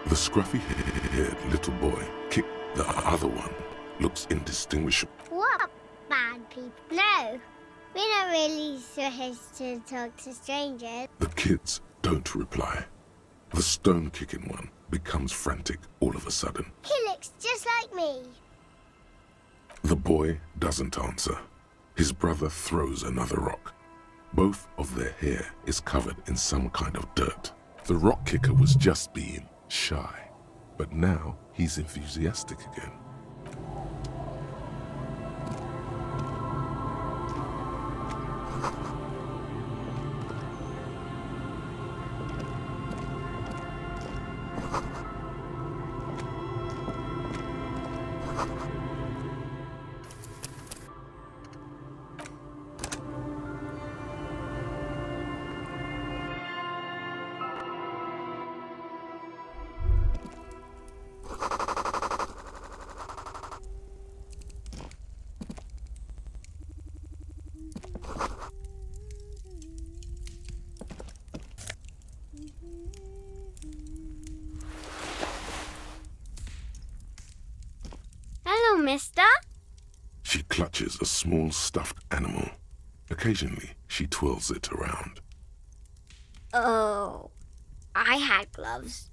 The scruffy-haired little boy kicked the other one. Looks indistinguishable. What bad people? No, we're not really supposed to talk to strangers. The kids don't reply. The stone-kicking one becomes frantic all of a sudden. He looks just like me. The boy doesn't answer. His brother throws another rock. Both of their hair is covered in some kind of dirt. The rock kicker was just being shy, but now he's enthusiastic again. Hello, mister. She clutches a small stuffed animal. Occasionally, she twirls it around. Oh, I had gloves.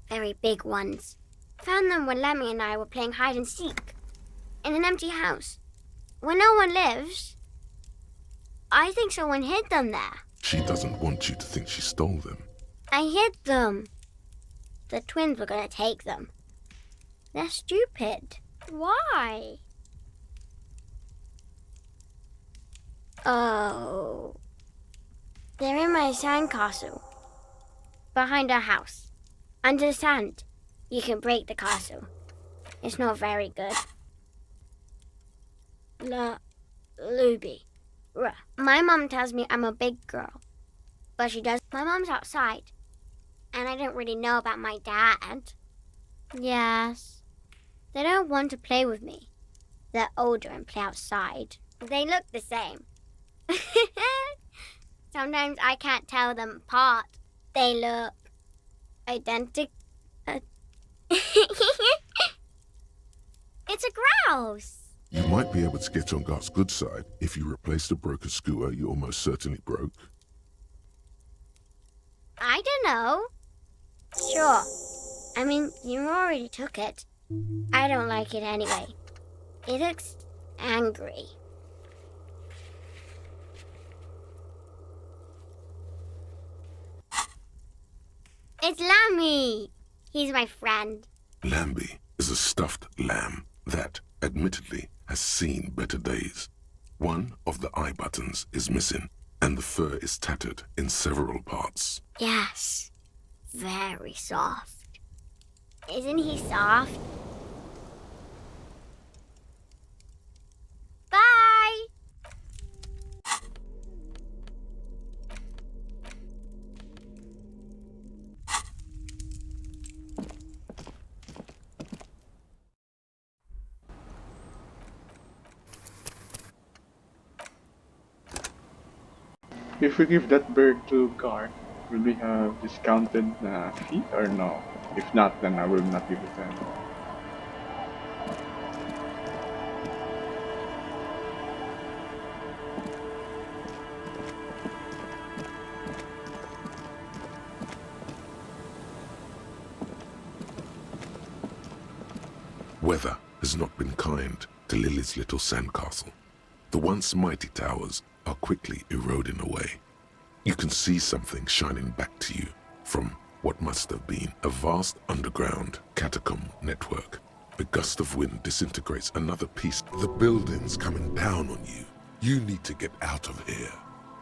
Very big ones. Found them when Lemmy and I were playing hide and seek. In an empty house. Where no one lives. I think someone hid them there. She doesn't want you to think she stole them. I hid them. The twins were going to take them. They're stupid. Why? Oh. They're in my sandcastle. Behind our house. Under the sand. You can break the castle. It's not very good. Luby. My mom tells me I'm a big girl. But she does. My mom's outside. And I don't really know about my dad. Yes. They don't want to play with me. They're older and play outside. They look the same. Sometimes I can't tell them apart. They look identical. It's a grouse. You might be able to get on Gart's good side if you replace the broken skewer you almost certainly broke. I don't know. Sure. I mean, you already took it. I don't like it anyway. It looks angry. It's Lammy. He's my friend. Lambie is a stuffed lamb that, admittedly, has seen better days. One of the eye buttons is missing, and the fur is tattered in several parts. Yes. Very soft. Isn't he soft? Bye! If we give that bird to Gar, will we have discounted fee or no? If not, then I will not give it to him. Weather has not been kind to Lily's little sandcastle. The once mighty towers are quickly eroding away. You can see something shining back to you from what must have been a vast underground catacomb network. A gust of wind disintegrates another piece. The building's coming down on you. You need to get out of here.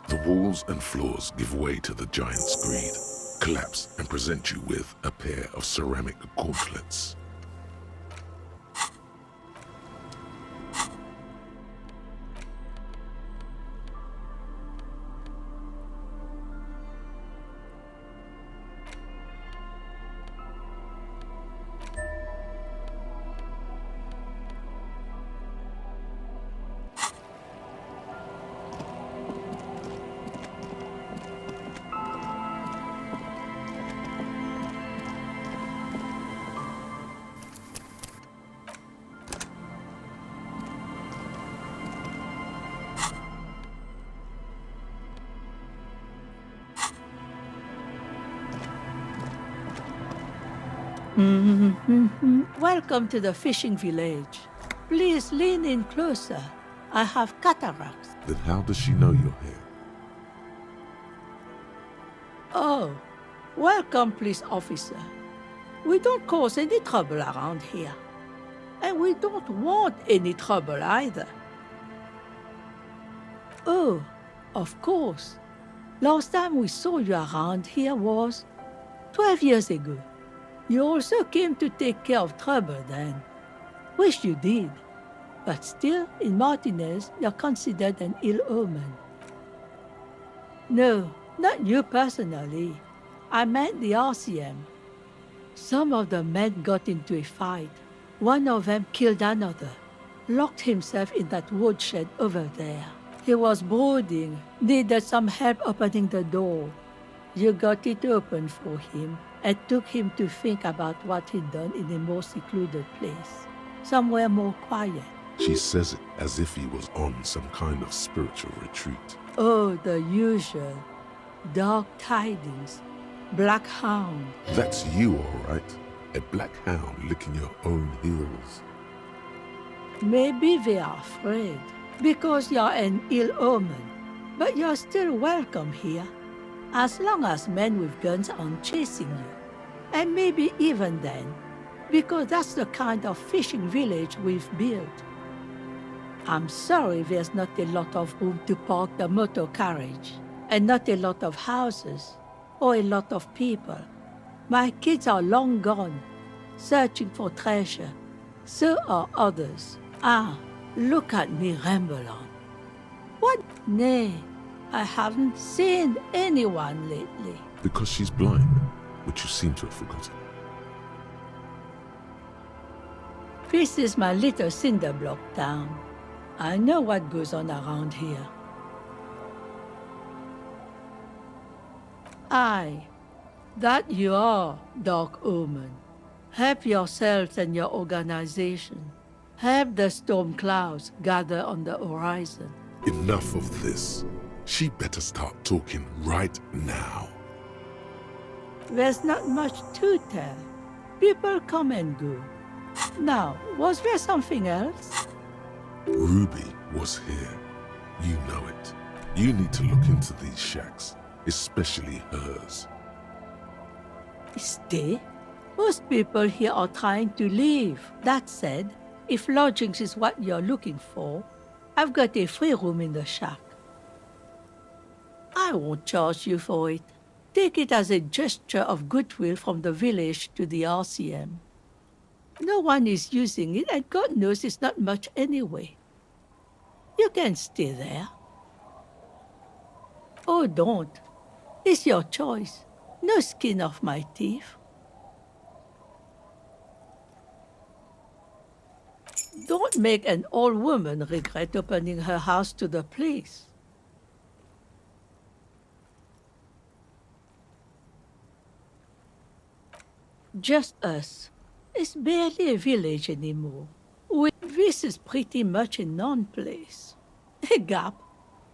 The walls and floors give way to the giant's greed, collapse and present you with a pair of ceramic gauntlets. Welcome to the fishing village. Please lean in closer. I have cataracts. Then how does she know you're here? Oh, welcome, police officer. We don't cause any trouble around here. And we don't want any trouble either. Oh, of course. Last time we saw you around here was 12 years ago. You also came to take care of trouble then. Wish you did. But still, in Martinez, you're considered an ill omen. No, not you personally. I meant the RCM. Some of the men got into a fight. One of them killed another, locked himself in that woodshed over there. He was brooding, needed some help opening the door. You got it open for him and took him to think about what he'd done in a more secluded place, somewhere more quiet. She says it as if he was on some kind of spiritual retreat. Oh, the usual. Dark tidings. Black hound. That's you, all right. A black hound licking your own heels. Maybe they are afraid, because you're an ill omen. But you're still welcome here, as long as men with guns aren't chasing you. And maybe even then, because that's the kind of fishing village we've built. I'm sorry there's not a lot of room to park the motor carriage, and not a lot of houses, or a lot of people. My kids are long gone, searching for treasure. So are others. Ah, look at me ramble on. What? Nay, I haven't seen anyone lately. Because she's blind, which you seem to have forgotten. This is my little cinder block town. I know what goes on around here. Aye, that you are, Dark Omen. Help yourselves and your organization. Help the storm clouds gather on the horizon. Enough of this. She better start talking right now. There's not much to tell. People come and go. Now, was there something else? Ruby was here. You know it. You need to look into these shacks, especially hers. Stay? Most people here are trying to leave. That said, if lodgings is what you're looking for, I've got a free room in the shack. I won't charge you for it. Take it as a gesture of goodwill from the village to the RCM. No one is using it, and God knows it's not much anyway. You can stay there. Oh, don't. It's your choice. No skin off my teeth. Don't make an old woman regret opening her house to the place. Just us. It's barely a village anymore. This is pretty much a non-place. A gap,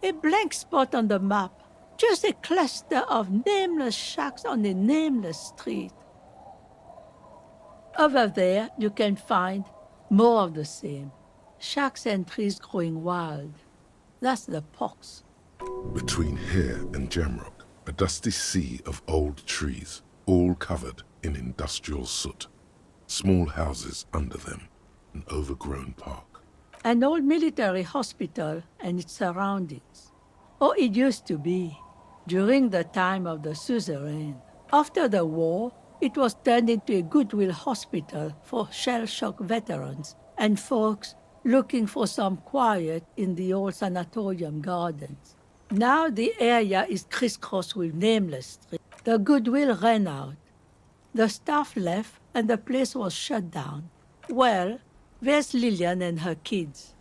a blank spot on the map, just a cluster of nameless shacks on a nameless street. Over there, you can find more of the same. Shacks and trees growing wild. That's the pox. Between here and Jamrock, a dusty sea of old trees, all covered in industrial soot. Small houses under them, an overgrown park. An old military hospital and its surroundings. Or it used to be, during the time of the suzerain. After the war, it was turned into a goodwill hospital for shell-shock veterans and folks looking for some quiet in the old sanatorium gardens. Now the area is crisscrossed with nameless streets. The goodwill ran out. The staff left and the place was shut down. Well, there's Lillian and her kids.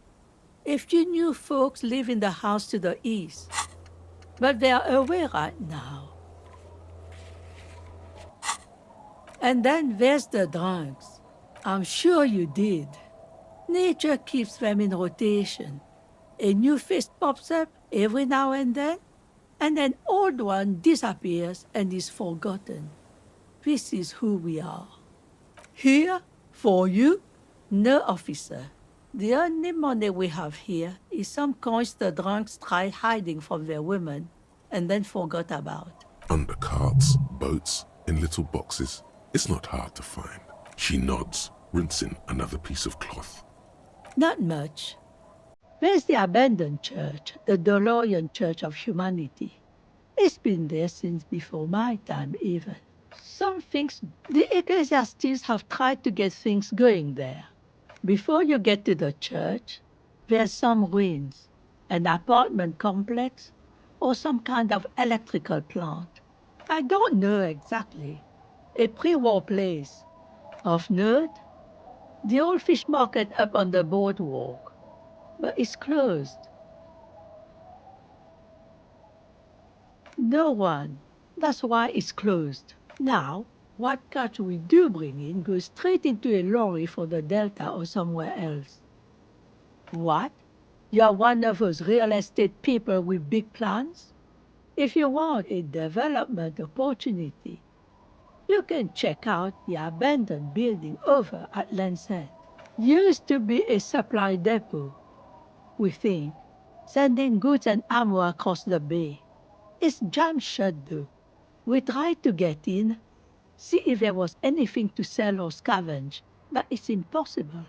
A few new folks live in the house to the east, but they're away right now. And then there's the drunks. I'm sure you did. Nature keeps them in rotation. A new face pops up every now and an old one disappears and is forgotten. This is who we are. Here, for you? No, officer. The only money we have here is some coins the drunks tried hiding from their women and then forgot about. Under carts, boats, in little boxes. It's not hard to find. She nods, rinsing another piece of cloth. Not much. There's the abandoned church, the DeLorean Church of Humanity. It's been there since before my time, even. Some things, the ecclesiastics have tried to get things going there. Before you get to the church, there's some ruins, an apartment complex, or some kind of electrical plant. I don't know exactly. A pre-war place. Of note, the old fish market up on the boardwalk, but it's closed. No one. That's why it's closed. Now, what catch we do bring in goes straight into a lorry for the Delta or somewhere else. What? You're one of those real estate people with big plans? If you want a development opportunity, you can check out the abandoned building over at Land's End. Used to be a supply depot, we think, sending goods and ammo across the bay. It's jammed shut though. We tried to get in, see if there was anything to sell or scavenge, but it's impossible.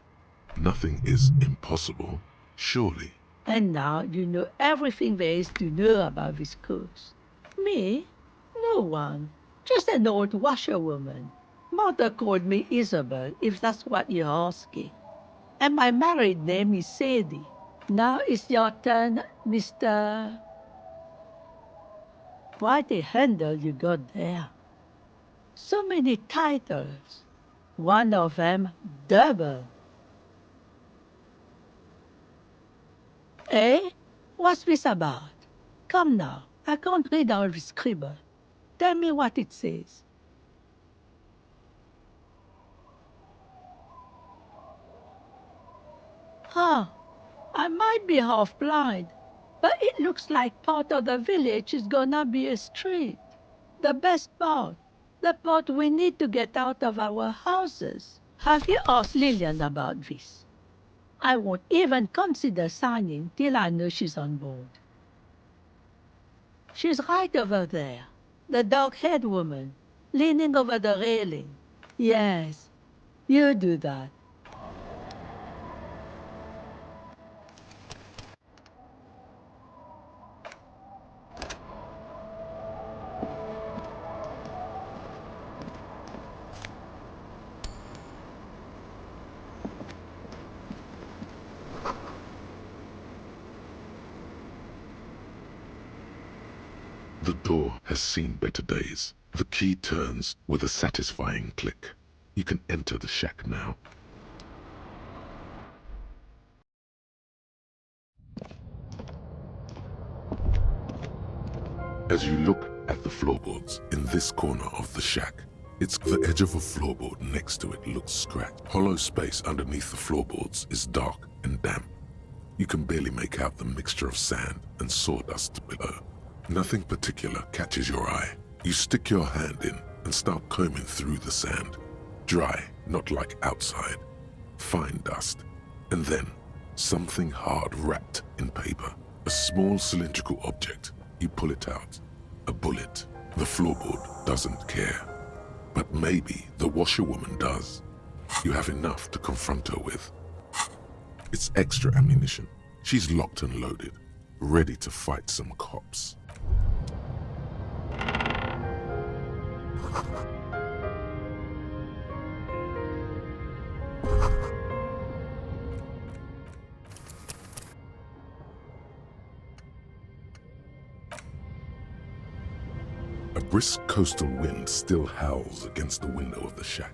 Nothing is impossible, surely. And now you know everything there is to know about this coast. Me? No one. Just an old washerwoman. Mother called me Isabel, if that's what you're asking. And my married name is Sadie. Now it's your turn, Mr. Quite a handle you got there. So many titles. One of them double. Eh? What's this about? Come now, I can't read all this scribble. Tell me what it says. Huh. I might be half blind, but it looks like part of the village is gonna be a street. The best part. The part we need to get out of our houses. Have you asked Lillian about this? I won't even consider signing till I know she's on board. She's right over there. The dark-haired woman, leaning over the railing. Yes, you do that. The door has seen better days. The key turns with a satisfying click. You can enter the shack now. As you look at the floorboards in this corner of the shack, it's the edge of a floorboard next to it looks scratched. Hollow space underneath the floorboards is dark and damp. You can barely make out the mixture of sand and sawdust below. Nothing particular catches your eye. You stick your hand in and start combing through the sand. Dry, not like outside. Fine dust. And then, something hard wrapped in paper. A small cylindrical object. You pull it out. A bullet. The floorboard doesn't care. But maybe the washerwoman does. You have enough to confront her with. It's extra ammunition. She's locked and loaded, ready to fight some cops. A brisk coastal wind still howls against the window of the shack.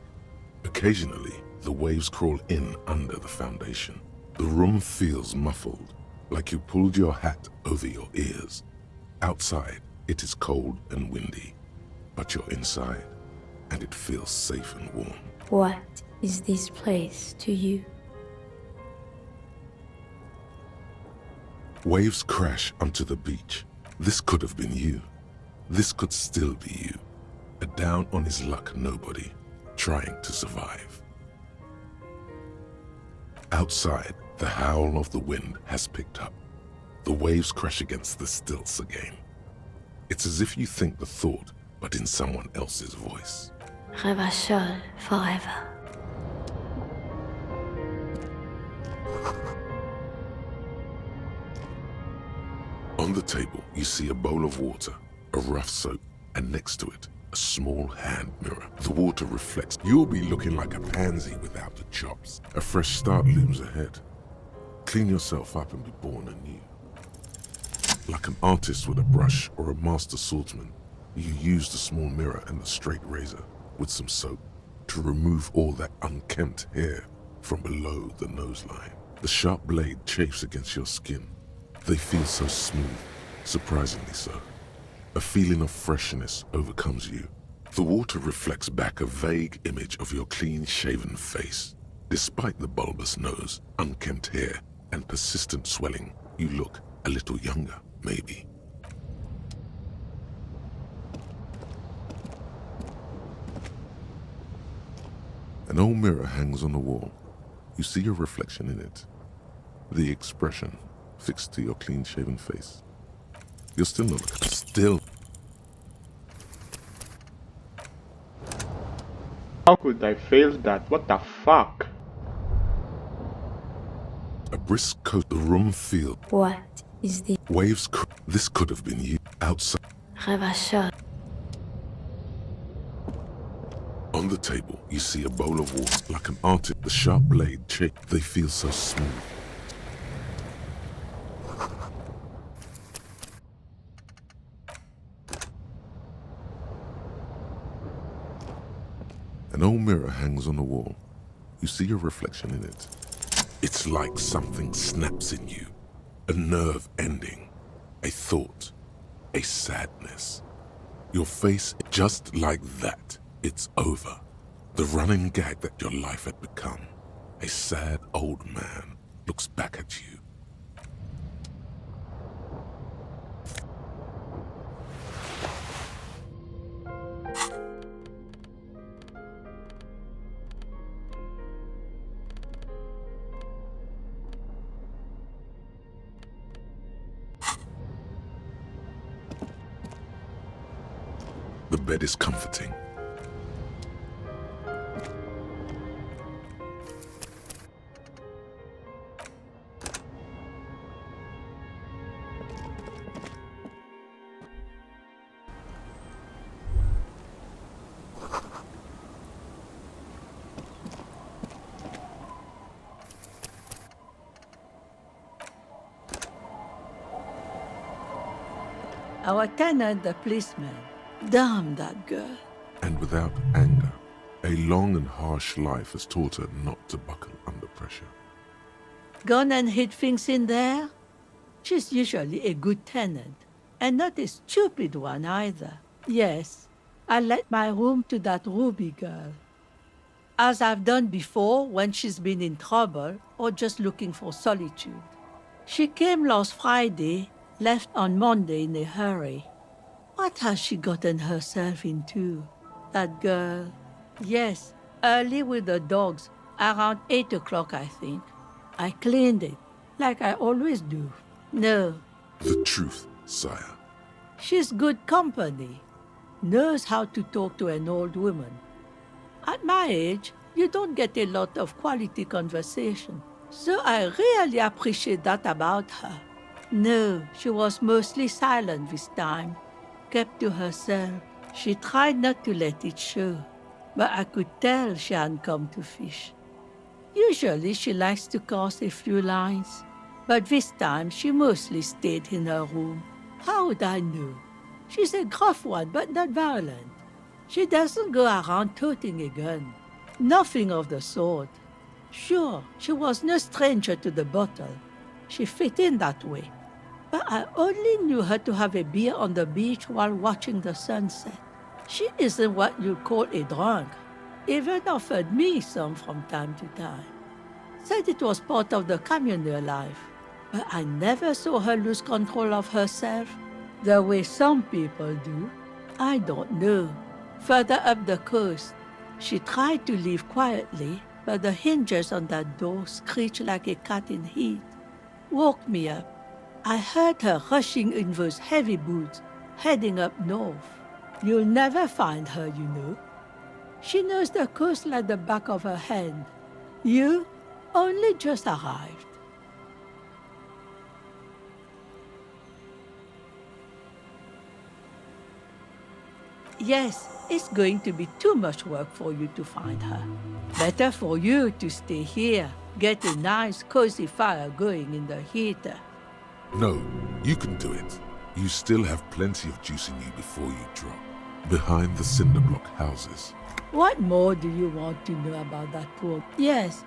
Occasionally, the waves crawl in under the foundation. The room feels muffled, like you pulled your hat over your ears. Outside, it is cold and windy, but you're inside, and it feels safe and warm. What is this place to you? Waves crash onto the beach. This could have been you. This could still be you. A down on his luck nobody, trying to survive. Outside, the howl of the wind has picked up. The waves crash against the stilts again. It's as if you think the thought, but in someone else's voice. Revachol forever. On the table, you see a bowl of water, a rough soap, and next to it, a small hand mirror. The water reflects. You'll be looking like a pansy without the chops. A fresh start looms ahead. Clean yourself up and be born anew. Like an artist with a brush or a master swordsman, you use the small mirror and the straight razor with some soap to remove all that unkempt hair from below the noseline. The sharp blade chafes against your skin. They feel so smooth, surprisingly so. A feeling of freshness overcomes you. The water reflects back a vague image of your clean-shaven face. Despite the bulbous nose, unkempt hair, and persistent swelling, you look a little younger, maybe. An old mirror hangs on the wall. You see your reflection in it. The expression fixed to your clean-shaven face. You're still not still. How could I fail that? What the fuck? A brisk coat, the room filled. What is this? Waves. This could have been you outside. Revachol. On the table, you see a bowl of water. Like an artist, the sharp blade shape. They feel so smooth. An old mirror hangs on the wall. You see your reflection in it. It's like something snaps in you. A nerve ending. A thought. A sadness. Your face, just like that, it's over. The running gag that your life had become. A sad old man looks back at you. The bed is comforting. Our tenant, the policeman. Damn that girl. And without anger, a long and harsh life has taught her not to buckle under pressure. Gone and hid things in there? She's usually a good tenant, and not a stupid one either. Yes, I let my room to that Ruby girl. As I've done before when she's been in trouble or just looking for solitude. She came last Friday, left on Monday in a hurry. What has she gotten herself into? That girl. Yes, early with the dogs, around 8 o'clock, I think. I cleaned it, like I always do. No, The truth, sire. she's good company. Knows how to talk to an old woman. At my age, you don't get a lot of quality conversation. So I really appreciate that about her. No, she was mostly silent this time. Kept to herself. She tried not to let it show, but I could tell she hadn't come to fish. Usually she likes to cast a few lines, but this time she mostly stayed in her room. How would I know? She's a gruff one, but not violent. She doesn't go around toting a gun. Nothing of the sort. Sure, she was no stranger to the bottle. She fit in that way. But I only knew her to have a beer on the beach while watching the sunset. She isn't what you'd call a drunk. Even offered me some from time to time. Said it was part of the communal life. But I never saw her lose control of herself. The way some people do. I don't know. Further up the coast, she tried to live quietly, but the hinges on that door screech like a cat in heat. Woke me up. I heard her rushing in those heavy boots, heading up north. You'll never find her, you know. She knows the coast like the back of her hand. You only just arrived. Yes, it's going to be too much work for you to find her. Better for you to stay here, get a nice cozy fire going in the heater. No, you can do it. You still have plenty of juice in you before you drop. Behind the cinder block houses. What more do you want to know about that poor? Yes,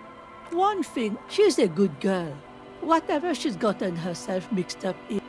one thing, she's a good girl. Whatever she's gotten herself mixed up in.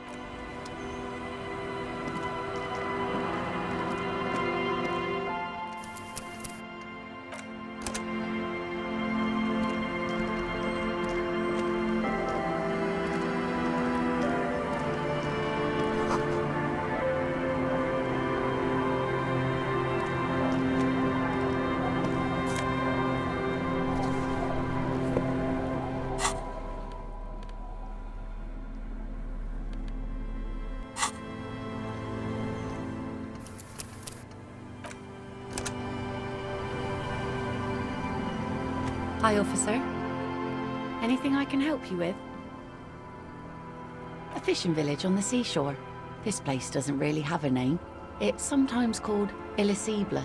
Hi, officer. Anything I can help you with? A fishing village on the seashore. This place doesn't really have a name. It's sometimes called Elysium.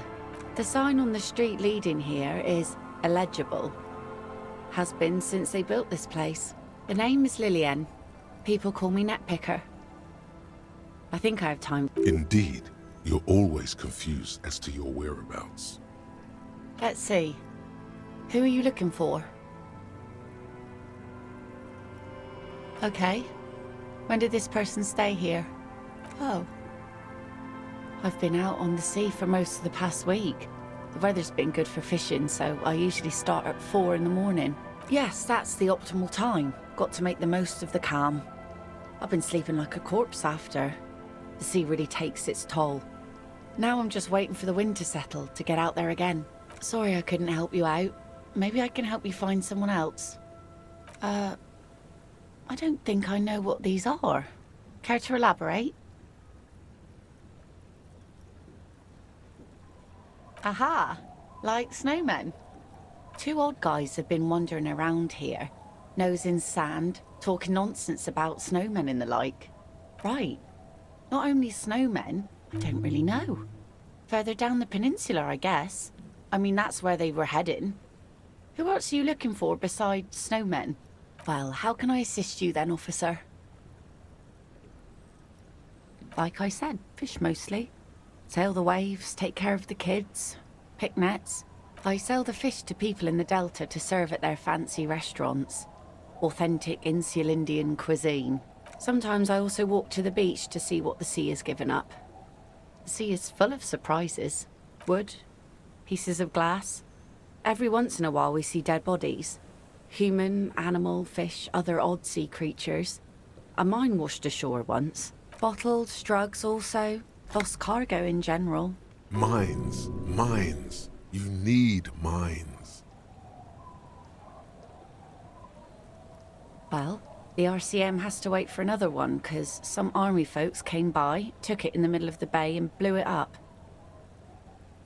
The sign on the street leading here is illegible. Has been since they built this place. The name is Lillian. People call me Netpicker. I think I have time. Indeed, you're always confused as to your whereabouts. Let's see. Who are you looking for? Okay. When did this person stay here? Oh. I've been out on the sea for most of the past week. The weather's been good for fishing, so I usually start at 4 in the morning. Yes, that's the optimal time. Got to make the most of the calm. I've been sleeping like a corpse after. The sea really takes its toll. Now I'm just waiting for the wind to settle to get out there again. Sorry I couldn't help you out. Maybe I can help you find someone else. I don't think I know what these are. Care to elaborate? Aha! Like snowmen. 2 odd guys have been wandering around here, nose in sand, talking nonsense about snowmen and the like. Right. Not only snowmen, I don't really know. Further down the peninsula, I guess. I mean, that's where they were heading. Who else are you looking for besides snowmen? Well, how can I assist you then, officer? Like I said, fish mostly. Sail the waves, take care of the kids, pick nets. I sell the fish to people in the Delta to serve at their fancy restaurants. Authentic insular Indian cuisine. Sometimes I also walk to the beach to see what the sea has given up. The sea is full of surprises. Wood, pieces of glass. Every once in a while we see dead bodies. Human, animal, fish, other odd sea creatures. A mine washed ashore once. Bottles, drugs also. Lost cargo in general. Mines, mines. You need mines. Well, the RCM has to wait for another one, because some army folks came by, took it in the middle of the bay and blew it up.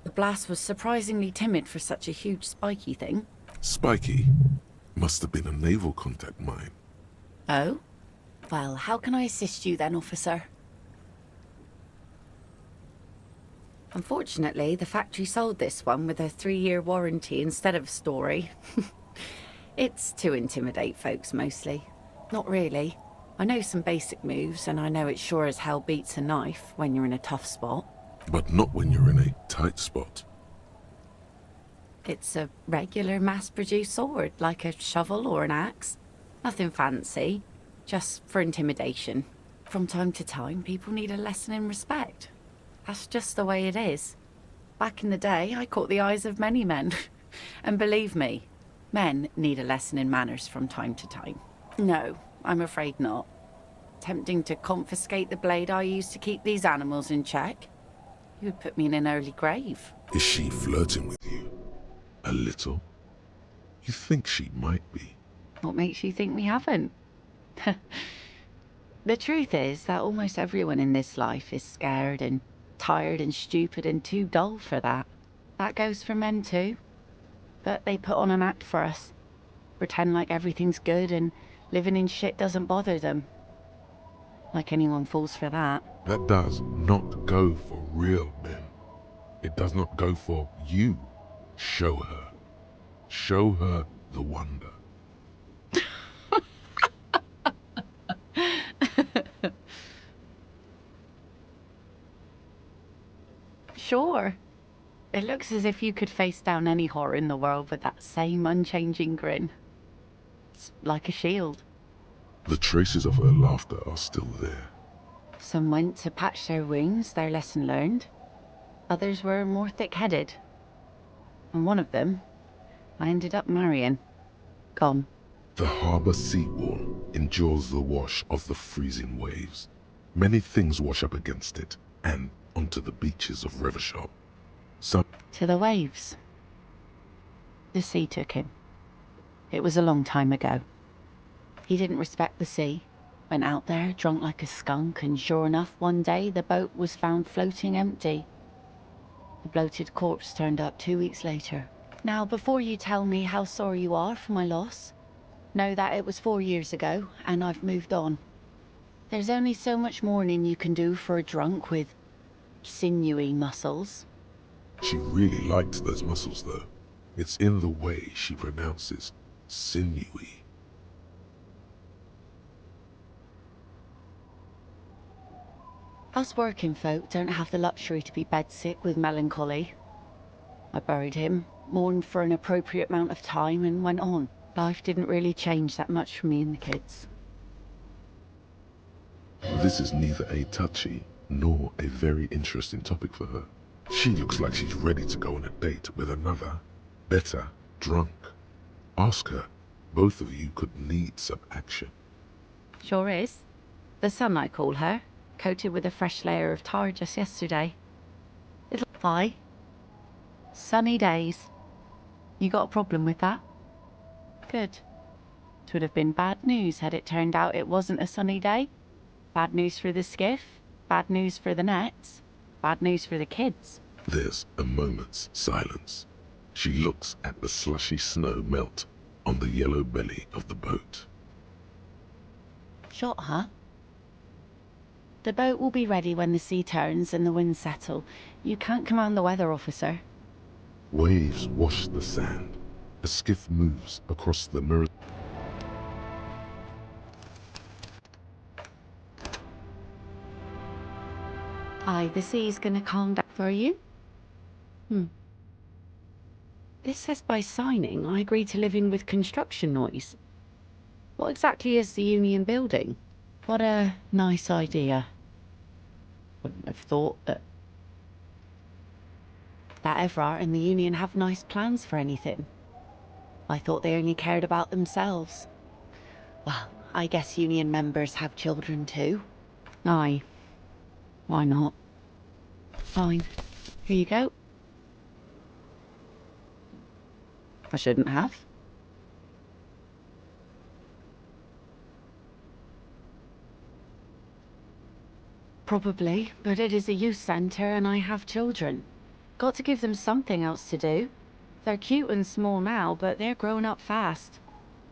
The blast was surprisingly timid for such a huge spiky thing. Spiky? Must have been a naval contact mine. Oh? Well, how can I assist you then, officer? Unfortunately, the factory sold this one with a 3-year warranty instead of a story. It's to intimidate folks, mostly. Not really. I know some basic moves, and I know it sure as hell beats a knife when you're in a tough spot. But not when you're in a tight spot. It's a regular mass-produced sword, like a shovel or an axe. Nothing fancy, just for intimidation. From time to time, people need a lesson in respect. That's just the way it is. Back in the day, I caught the eyes of many men. And believe me, men need a lesson in manners from time to time. No, I'm afraid not. Tempting to confiscate the blade I used to keep these animals in check? You would put me in an early grave. Is she flirting with you? A little? You think she might be. What makes you think we haven't? The truth is that almost everyone in this life is scared and tired and stupid and too dull for that. That goes for men too. But they put on an act for us. Pretend like everything's good and living in shit doesn't bother them. Like anyone falls for that. That does not go for real men. It does not go for you. Show her. Show her the wonder. Sure. It looks as if you could face down any horror in the world with that same unchanging grin. It's like a shield. The traces of her laughter are still there. Some went to patch their wounds, their lesson learned. Others were more thick-headed. And one of them, I ended up marrying. Gone. The harbour seawall endures the wash of the freezing waves. Many things wash up against it and onto the beaches of Rivershop. Some To the waves. The sea took him. It was a long time ago. He didn't respect the sea. Went out there, drunk like a skunk, and sure enough, one day the boat was found floating empty. The bloated corpse turned up 2 weeks later. Now, before you tell me how sorry you are for my loss, know that it was 4 years ago, and I've moved on. There's only so much mourning you can do for a drunk with sinewy muscles. She really liked those muscles, though. It's in the way she pronounces sinewy. Us working folk don't have the luxury to be bedsick with melancholy. I buried him, mourned for an appropriate amount of time, and went on. Life didn't really change that much for me and the kids. This is neither a touchy nor a very interesting topic for her. She looks like she's ready to go on a date with another, better drunk. Ask her. Both of you could need some action. Sure is. The sun, I call her, coated with a fresh layer of tar just yesterday. It'll fly. Sunny days. You got a problem with that? Good. It would have been bad news had it turned out it wasn't a sunny day. Bad news for the skiff, bad news for the nets, bad news for the kids. There's a moment's silence. She looks at the slushy snow melt on the yellow belly of the boat. Shot, huh? The boat will be ready when the sea turns and the winds settle. You can't command the weather, officer. Waves wash the sand. A skiff moves across the mirror. Aye, the sea's gonna calm down for you. This says by signing, I agree to living with construction noise. What exactly is the union building? What a nice idea. Wouldn't have thought that Everard and the union have nice plans for anything. I thought they only cared about themselves. Well, I guess union members have children too. Aye. Why not? Fine. Here you go. I shouldn't have. Probably, but it is a youth centre and I have children. Got to give them something else to do. They're cute and small now, but they're growing up fast.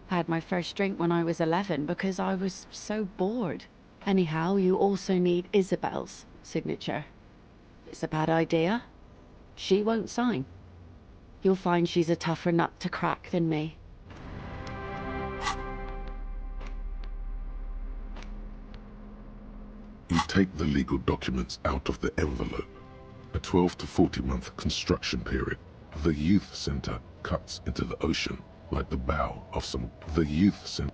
I had my first drink when I was 11 because I was so bored. Anyhow, you also need Isabel's signature. It's a bad idea. She won't sign. You'll find she's a tougher nut to crack than me. You take the legal documents out of the envelope. A 12 to 40-month construction period. The youth center cuts into the ocean like the bow of some. The youth center.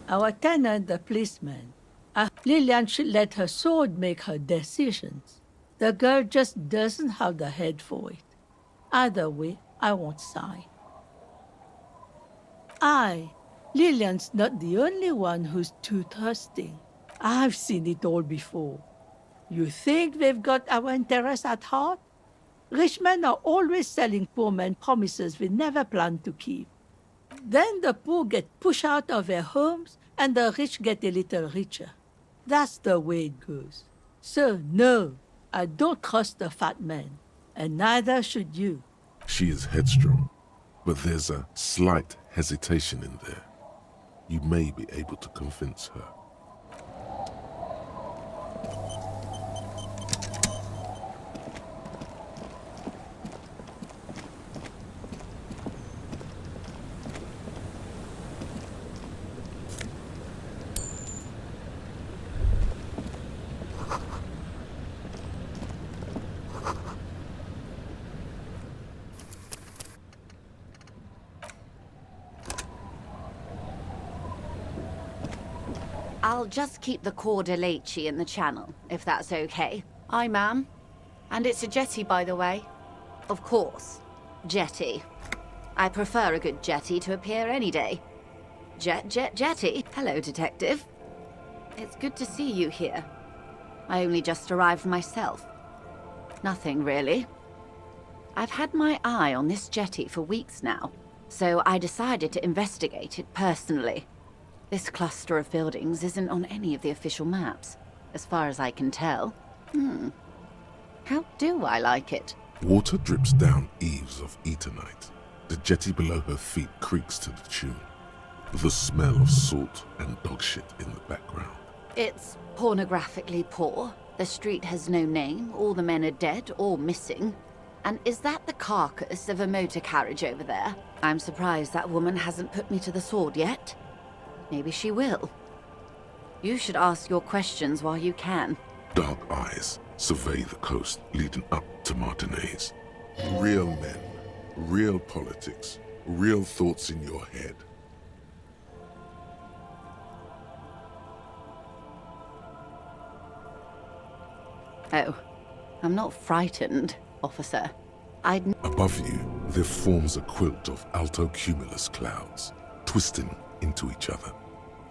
Our tenant, the policeman. Lillian should let her sword make her decisions. The girl just doesn't have the head for it. Either way, I won't sign. Lillian's not the only one who's too thirsting. I've seen it all before. You think they've got our interests at heart? Rich men are always selling poor men promises they never planned to keep. Then the poor get pushed out of their homes and the rich get a little richer. That's the way it goes. So, no, I don't trust the fat man, and neither should you. She is headstrong, but there's a slight hesitation in there. You may be able to convince her. I'll just keep the corda lacey in the channel, if that's okay. Aye, ma'am. And it's a jetty, by the way. Of course. Jetty. I prefer a good jetty to appear any day. Jetty. Hello, detective. It's good to see you here. I only just arrived myself. Nothing, really. I've had my eye on this jetty for weeks now, so I decided to investigate it personally. This cluster of buildings isn't on any of the official maps, as far as I can tell. How do I like it? Water drips down eaves of Eternite. The jetty below her feet creaks to the tune. The smell of salt and dog shit in the background. It's pornographically poor. The street has no name, all the men are dead or missing. And is that the carcass of a motor carriage over there? I'm surprised that woman hasn't put me to the sword yet. Maybe she will. You should ask your questions while you can. Dark eyes survey the coast leading up to Martinez. Real men, real politics, real thoughts in your head. Oh, I'm not frightened, officer. Above you, there forms a quilt of alto-cumulus clouds, twisting into each other.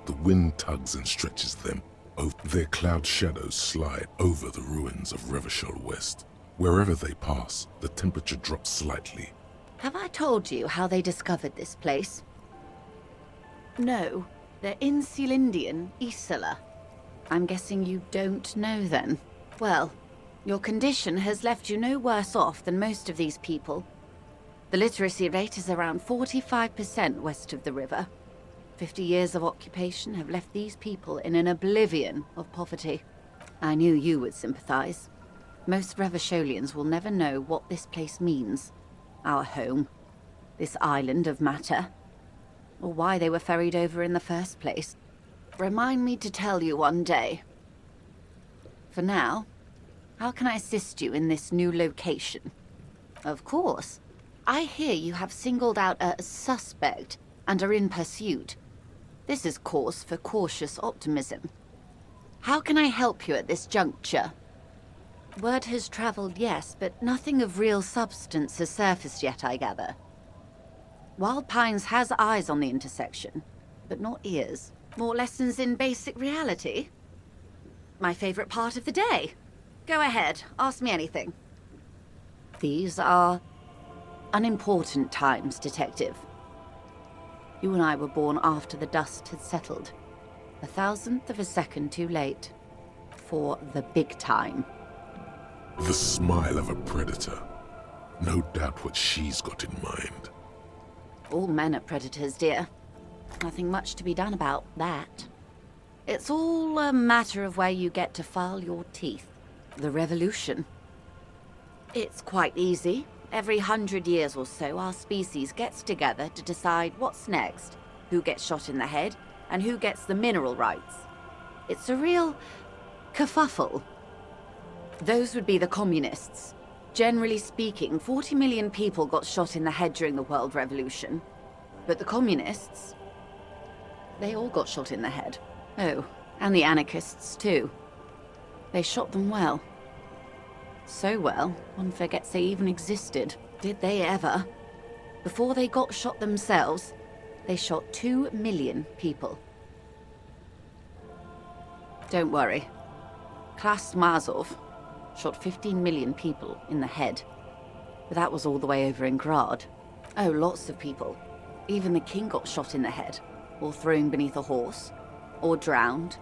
The wind tugs and stretches them. Their cloud shadows slide over the ruins of Revachol West. Wherever they pass, the temperature drops slightly. Have I told you how they discovered this place? No, they're in Sealindian, Isola. I'm guessing you don't know then. Well, your condition has left you no worse off than most of these people. The literacy rate is around 45% west of the river. 50 years of occupation have left these people in an oblivion of poverty. I knew you would sympathize. Most Revacholians will never know what this place means. Our home. This island of matter. Or why they were ferried over in the first place. Remind me to tell you one day. For now, how can I assist you in this new location? Of course. I hear you have singled out a suspect and are in pursuit. This is cause for cautious optimism. How can I help you at this juncture? Word has traveled, yes, but nothing of real substance has surfaced yet, I gather. Wild Pines has eyes on the intersection, but not ears. More lessons in basic reality? My favorite part of the day. Go ahead, ask me anything. These are unimportant times, Detective. You and I were born after the dust had settled. 1,000th of a second too late. For the big time. The smile of a predator. No doubt what she's got in mind. All men are predators, dear. Nothing much to be done about that. It's all a matter of where you get to file your teeth. The revolution. It's quite easy. Every 100 years or so, our species gets together to decide what's next, who gets shot in the head, and who gets the mineral rights. It's a real kerfuffle. Those would be the communists. Generally speaking, 40 million people got shot in the head during the World Revolution. But the communists, they all got shot in the head. Oh, and the anarchists too. They shot them well. So well, one forgets they even existed. Did they ever? Before they got shot themselves, They shot 2 million people. Don't worry. Klas Mazov shot 15 million people in the head. But that was all the way over in Grad. Oh, lots of people. Even the king got shot in the head, or thrown beneath a horse, or drowned.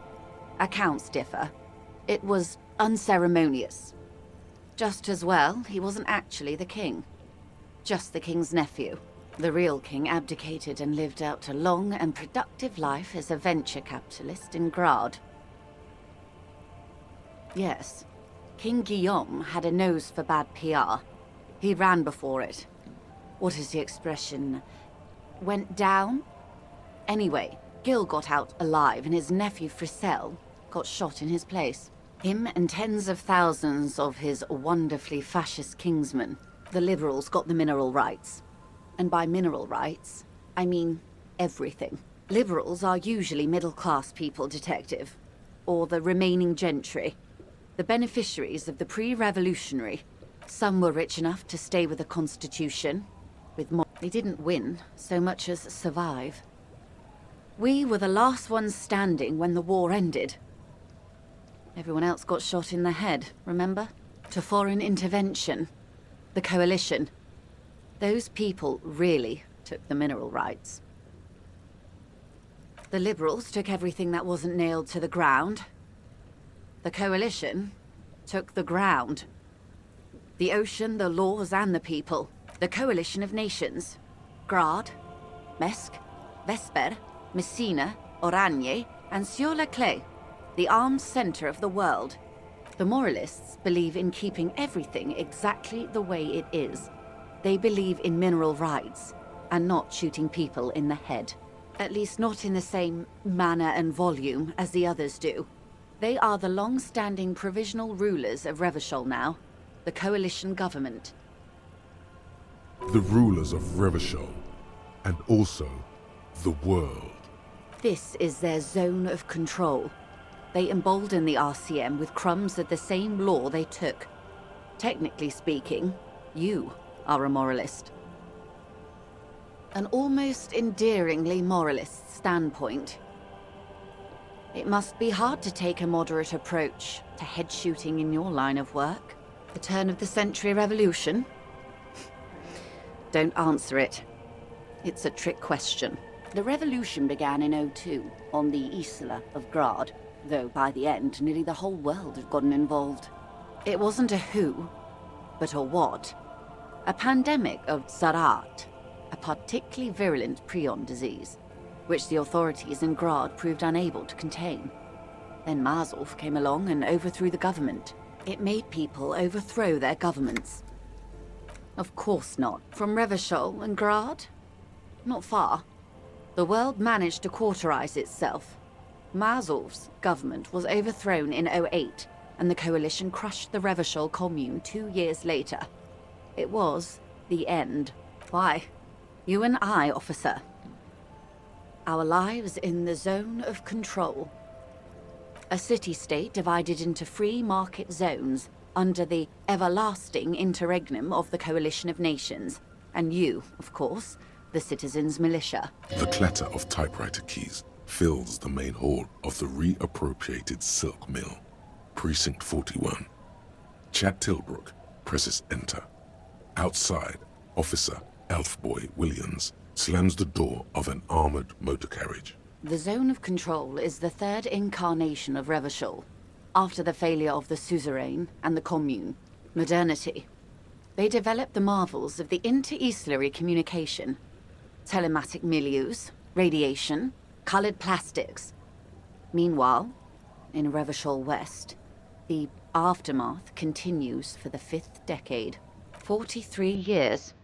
Accounts differ. It was unceremonious. Just as well, he wasn't actually the king. Just the king's nephew. The real king abdicated and lived out a long and productive life as a venture capitalist in Grad. Yes, King Guillaume had a nose for bad PR. He ran before it. What is the expression? Went down? Anyway, Gil got out alive and his nephew Frisell got shot in his place. Him and tens of thousands of his wonderfully fascist kingsmen. The liberals got the mineral rights. And by mineral rights, I mean everything. Liberals are usually middle-class people, Detective. Or the remaining gentry. The beneficiaries of the pre-revolutionary. Some were rich enough to stay with the Constitution. With more, they didn't win so much as survive. We were the last ones standing when the war ended. Everyone else got shot in the head, remember? To foreign intervention. The coalition. Those people really took the mineral rights. The liberals took everything that wasn't nailed to the ground. The coalition took the ground. The ocean, the laws, and the people. The coalition of nations. Grad, Mesk, Vesper, Messina, Oranje, and Sur-la-Clay. The armed center of the world. The moralists believe in keeping everything exactly the way it is. They believe in mineral rights, and not shooting people in the head. At least not in the same manner and volume as the others do. They are the long-standing provisional rulers of Revachol now, the coalition government. The rulers of Revachol, and also the world. This is their zone of control. They embolden the RCM with crumbs of the same law they took. Technically speaking, you are a moralist. An almost endearingly moralist standpoint. It must be hard to take a moderate approach to head shooting in your line of work. The turn of the century revolution? Don't answer it. It's a trick question. The revolution began in '02 on the Isla of Grad, though by the end, nearly the whole world had gotten involved. It wasn't a who, but a what. A pandemic of Zarat, a particularly virulent prion disease, which the authorities in Grad proved unable to contain. Then Mazov came along and overthrew the government. It made people overthrow their governments. Of course not. From Revachol and Grad? Not far. The world managed to cauterize itself. Mazov's government was overthrown in '08, and the coalition crushed the Revachol commune 2 years later. It was the end. Why? You and I, officer. Our lives in the zone of control. A city-state divided into free market zones under the everlasting interregnum of the coalition of nations. And you, of course, the citizens' militia. The clatter of typewriter keys fills the main hall of the reappropriated silk mill. Precinct 41. Chad Tilbrook presses enter. Outside, Officer Elfboy Williams slams the door of an armored motor carriage. The zone of control is the third incarnation of Revachol, after the failure of the suzerain and the commune. Modernity. They developed the marvels of the inter-islary communication. Telematic milieus, radiation, colored plastics. Meanwhile, in Revachol West, the aftermath continues for the 5th decade. 43 years.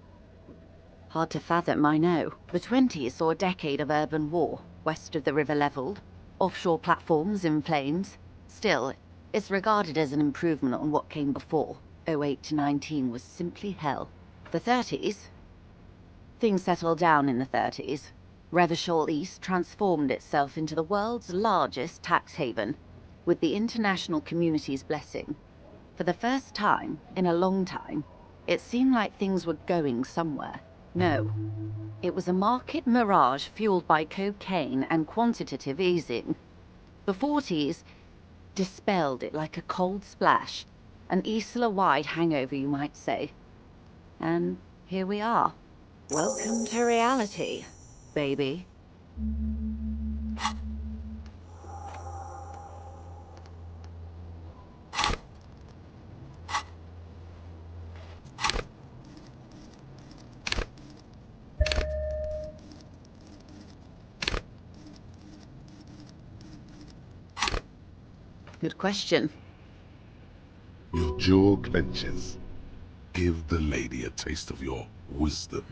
Hard to fathom, I know. The 20s saw a decade of urban war, west of the river leveled, offshore platforms in flames. Still, it's regarded as an improvement on what came before. '08 to 19 was simply hell. The 30s? Things settled down in the 30s. Revachol East transformed itself into the world's largest tax haven, with the international community's blessing. For the first time in a long time, it seemed like things were going somewhere. No, It was a market mirage fueled by cocaine and quantitative easing. The 40s dispelled it like a cold splash, an Isola-wide hangover, you might say. And here we are. Welcome to reality, baby. Good question. Your jaw clenches. Give the lady a taste of your wisdom.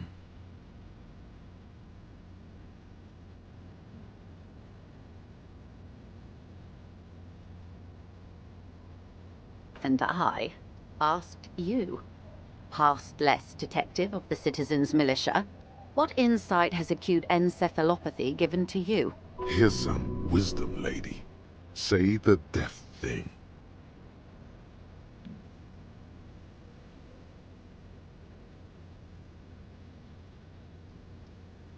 And I asked you, past less detective of the Citizens Militia, what insight has acute encephalopathy given to you? Here's some wisdom, lady. Say the death thing.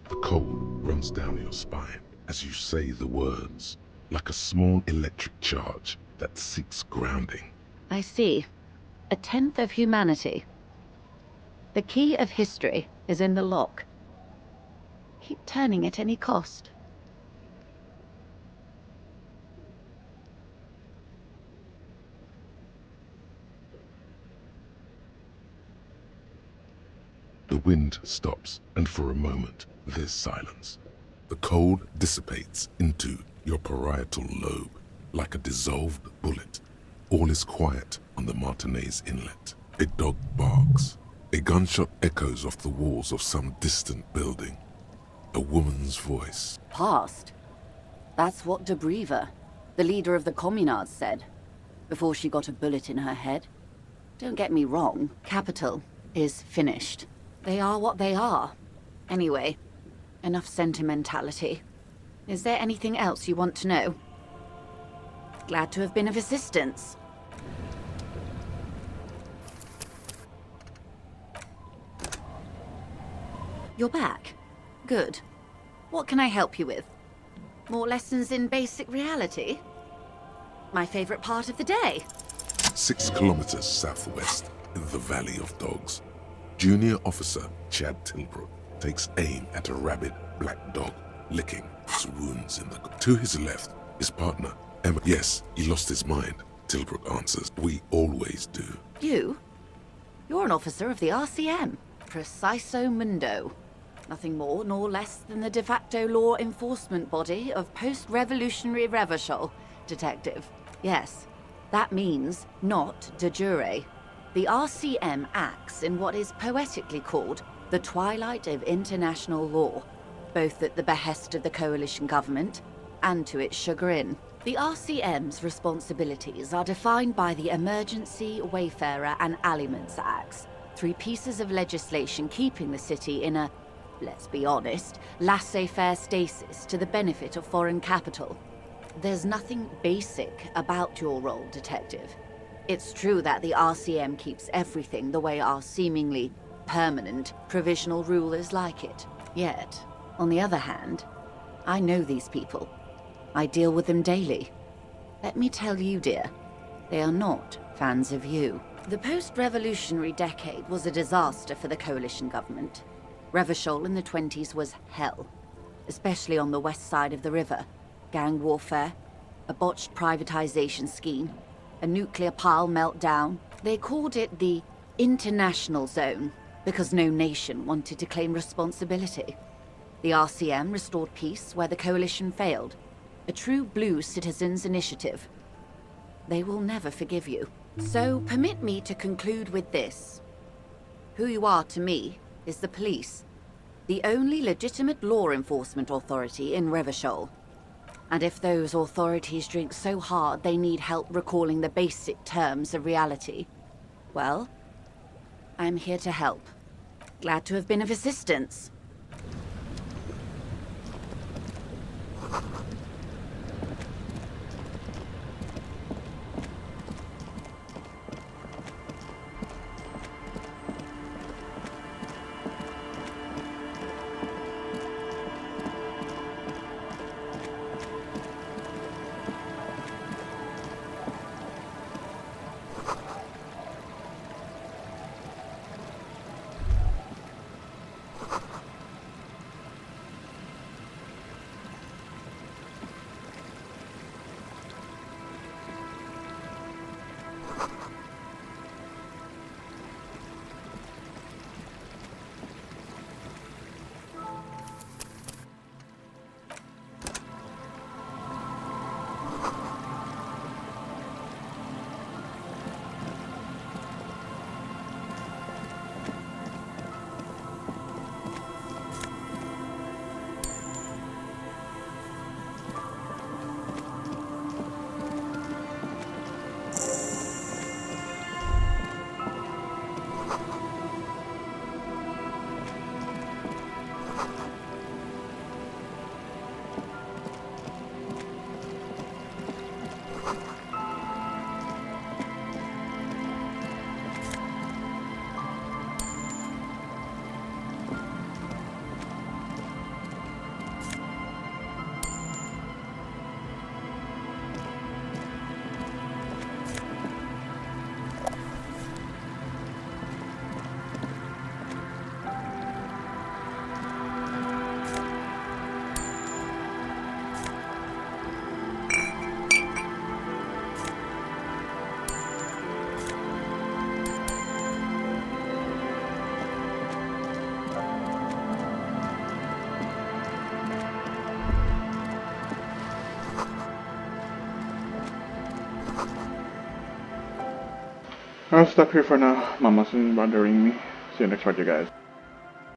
The cold runs down your spine as you say the words, like a small electric charge that seeks grounding. I see. A tenth of humanity. The key of history is in the lock. Keep turning at any cost. The wind stops, and for a moment, there's silence. The cold dissipates into your parietal lobe, like a dissolved bullet. All is quiet on the Martinez Inlet. A dog barks. A gunshot echoes off the walls of some distant building. A woman's voice. Past? That's what de Briever, the leader of the Communards, said, before she got a bullet in her head. Don't get me wrong, Capital is finished. They are what they are. Anyway, enough sentimentality. Is there anything else you want to know? Glad to have been of assistance. You're back. Good. What can I help you with? More lessons in basic reality? My favorite part of the day. 6 kilometers southwest, in the Valley of Dogs, Junior Officer Chad Tilbrook takes aim at a rabid black dog, licking its wounds in the... To his left, his partner, Emma. Yes, he lost his mind, Tilbrook answers. We always do. You? You're an officer of the RCM. Preciso mundo. Nothing more nor less than the de facto law enforcement body of post-revolutionary Revachol, detective. Yes, that means not de jure. The RCM acts in what is poetically called the twilight of international law, both at the behest of the coalition government and to its chagrin. The RCM's responsibilities are defined by the Emergency, Wayfarer and Aliments Acts, 3 pieces of legislation keeping the city in a, let's be honest, laissez-faire stasis to the benefit of foreign capital. There's nothing basic about your role, detective. It's true that the RCM keeps everything the way our seemingly permanent provisional rulers like it. Yet, on the other hand, I know these people. I deal with them daily. Let me tell you, dear, they are not fans of you. The post-revolutionary decade was a disaster for the coalition government. Revachol in the 20s was hell, especially on the west side of the river. Gang warfare, a botched privatization scheme, a nuclear pile meltdown. They called it the International Zone because no nation wanted to claim responsibility. The RCM restored peace where the coalition failed. A true blue citizens' initiative. They will never forgive you. So permit me to conclude with this. Who you are to me is the police, the only legitimate law enforcement authority in Revachol. And if those authorities drink so hard they need help recalling the basic terms of reality, well, I'm here to help. Glad to have been of assistance. I'll stop here for now. Mama's been bothering me. See you next part, you guys.